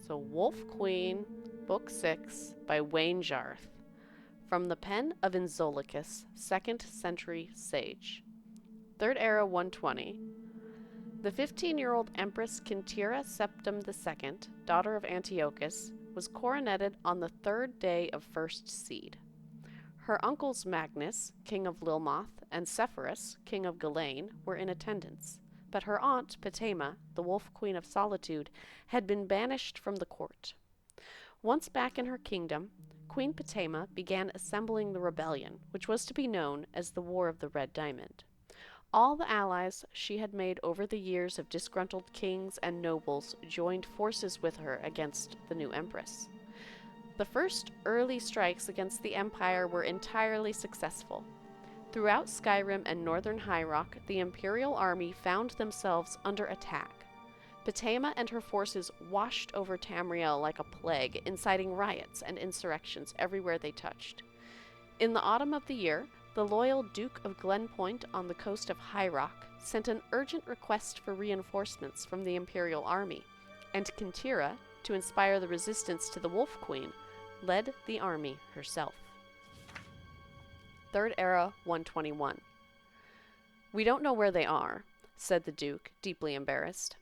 So Wolf Queen, Book 6 by Wayne Jarth. From the pen of Inzolicus, 2nd century sage. 3rd era 120. The 15-year-old Empress Kintyra Septim II, daughter of Antiochus, was coroneted on the 3rd day of first seed. Her uncles Magnus, king of Lilmoth, and Sepphoris, king of Galain, were in attendance, but her aunt, Potema, the Wolf Queen of Solitude, had been banished from the court. Once back in her kingdom, Queen Potema began assembling the rebellion, which was to be known as the War of the Red Diamond. All the allies she had made over the years of disgruntled kings and nobles joined forces with her against the new empress. The first early strikes against the empire were entirely successful. Throughout Skyrim and northern High Rock, the Imperial army found themselves under attack. Potema and her forces washed over Tamriel like a plague, inciting riots and insurrections everywhere they touched. In the autumn of the year, the loyal Duke of Glenpoint on the coast of High Rock sent an urgent request for reinforcements from the Imperial army, and Kintyra, to inspire the resistance to the Wolf Queen, led the army herself. 3rd era 121. We don't know where they are, said the Duke, deeply embarrassed.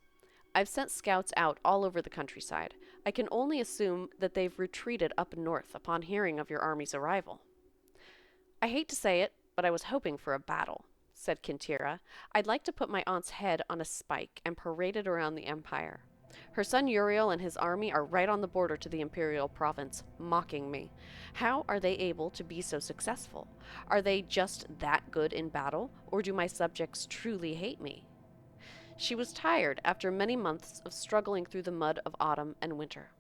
I've sent scouts out all over the countryside. I can only assume that they've retreated up north upon hearing of your army's arrival. I hate to say it, but I was hoping for a battle, said Kintyra. I'd like to put my aunt's head on a spike and parade it around the empire. Her son Uriel and his army are right on the border to the imperial province, mocking me. How are they able to be so successful? Are they just that good in battle, or do my subjects truly hate me? She was tired after many months of struggling through the mud of autumn and winter.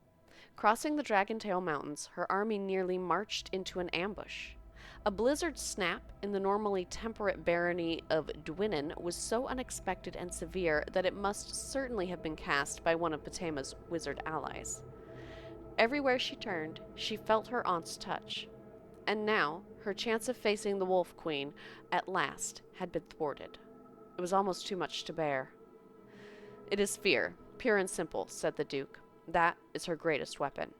Crossing the Dragontail Mountains, her army nearly marched into an ambush. A blizzard snap in the normally temperate barony of Dwynnon was so unexpected and severe that it must certainly have been cast by one of Potema's wizard allies. Everywhere she turned, she felt her aunt's touch. And now, her chance of facing the Wolf Queen, at last, had been thwarted. It was almost too much to bear. It is fear, pure and simple, said the Duke. That is her greatest weapon.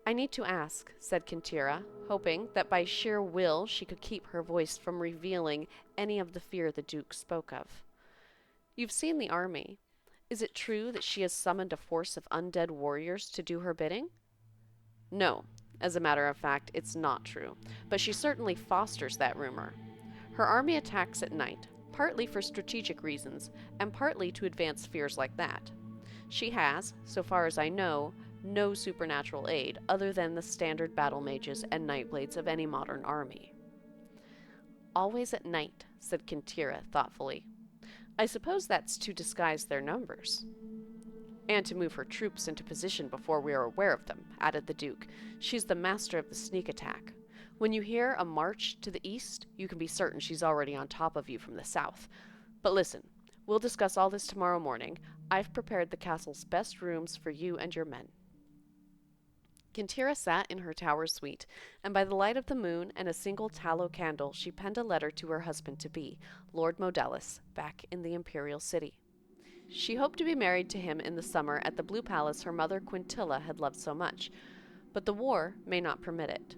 I need to ask, said Kintyra, hoping that by sheer will she could keep her voice from revealing any of the fear the Duke spoke of. You've seen the army. Is it true that she has summoned a force of undead warriors to do her bidding? No, as a matter of fact, it's not true, but she certainly fosters that rumor. Her army attacks at night, partly for strategic reasons, and partly to advance fears like that. She has, so far as I know, no supernatural aid other than the standard battle mages and nightblades of any modern army. Always at night, said Kintyra thoughtfully. I suppose that's to disguise their numbers. And to move her troops into position before we are aware of them, added the Duke. She's the master of the sneak attack. When you hear a march to the east, you can be certain she's already on top of you from the south. But listen, we'll discuss all this tomorrow morning. I've prepared the castle's best rooms for you and your men. Kintyra sat in her tower suite, and by the light of the moon and a single tallow candle she penned a letter to her husband-to-be, Lord Modellus, back in the imperial city. She hoped to be married to him in the summer at the blue palace her mother Quintilla had loved so much, but the war may not permit it.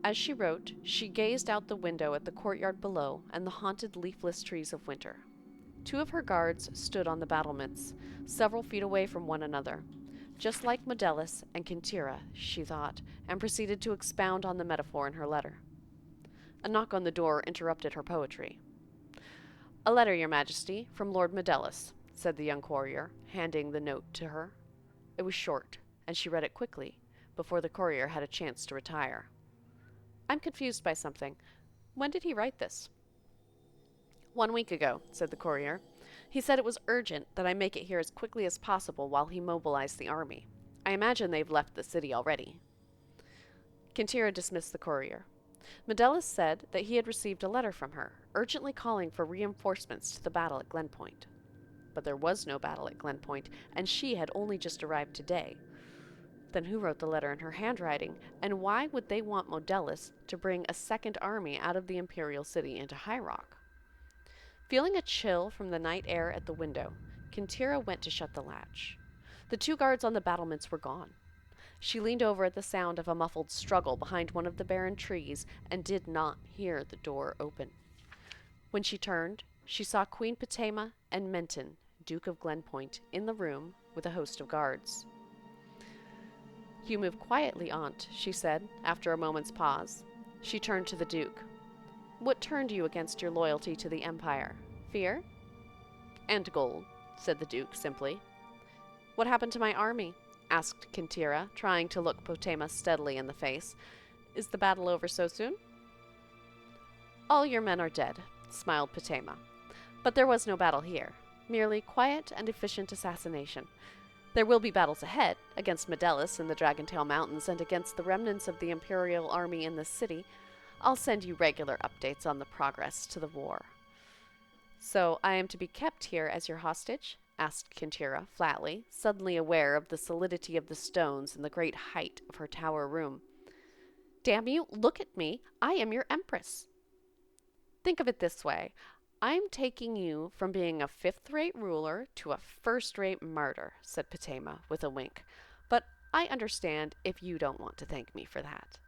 As she wrote, she gazed out the window at the courtyard below and the haunted leafless trees of winter. 2 of her guards stood on the battlements, several feet away from one another. Just like Modellus and Kintyra, she thought, and proceeded to expound on the metaphor in her letter. A knock on the door interrupted her poetry. A letter, your majesty, from Lord Modellus, said the young courier, handing the note to her. It was short, and she read it quickly, before the courier had a chance to retire. I'm confused by something. When did he write this? 1 week ago, said the courier. He said it was urgent that I make it here as quickly as possible while he mobilized the army. I imagine they've left the city already. Kintyra dismissed the courier. Modellus said that he had received a letter from her, urgently calling for reinforcements to the battle at Glenpoint. But there was no battle at Glenpoint, and she had only just arrived today. Then who wrote the letter in her handwriting, and why would they want Modellus to bring a second army out of the imperial city into High Rock? Feeling a chill from the night air at the window, Kintyra went to shut the latch. The 2 guards on the battlements were gone. She leaned over at the sound of a muffled struggle behind one of the barren trees and did not hear the door open. When she turned, she saw Queen Potema and Menton, Duke of Glenpoint, in the room with a host of guards. "You move quietly, Aunt," she said, after a moment's pause. She turned to the Duke. "What turned you against your loyalty to the Empire? Fear?" "And gold," said the Duke simply. "What happened to my army?" asked Kintyra, trying to look Potema steadily in the face. "Is the battle over so soon?" "All your men are dead," smiled Potema. "But there was no battle here, merely quiet and efficient assassination. There will be battles ahead, against Medellis in the Dragontail Mountains and against the remnants of the Imperial army in the city. I'll send you regular updates on the progress to the war." "So I am to be kept here as your hostage?" asked Kintyra flatly, suddenly aware of the solidity of the stones and the great height of her tower room. "Damn you, look at me! I am your empress." "Think of it this way. I'm taking you from being a fifth-rate ruler to a first-rate martyr," said Potema with a wink. "But I understand if you don't want to thank me for that."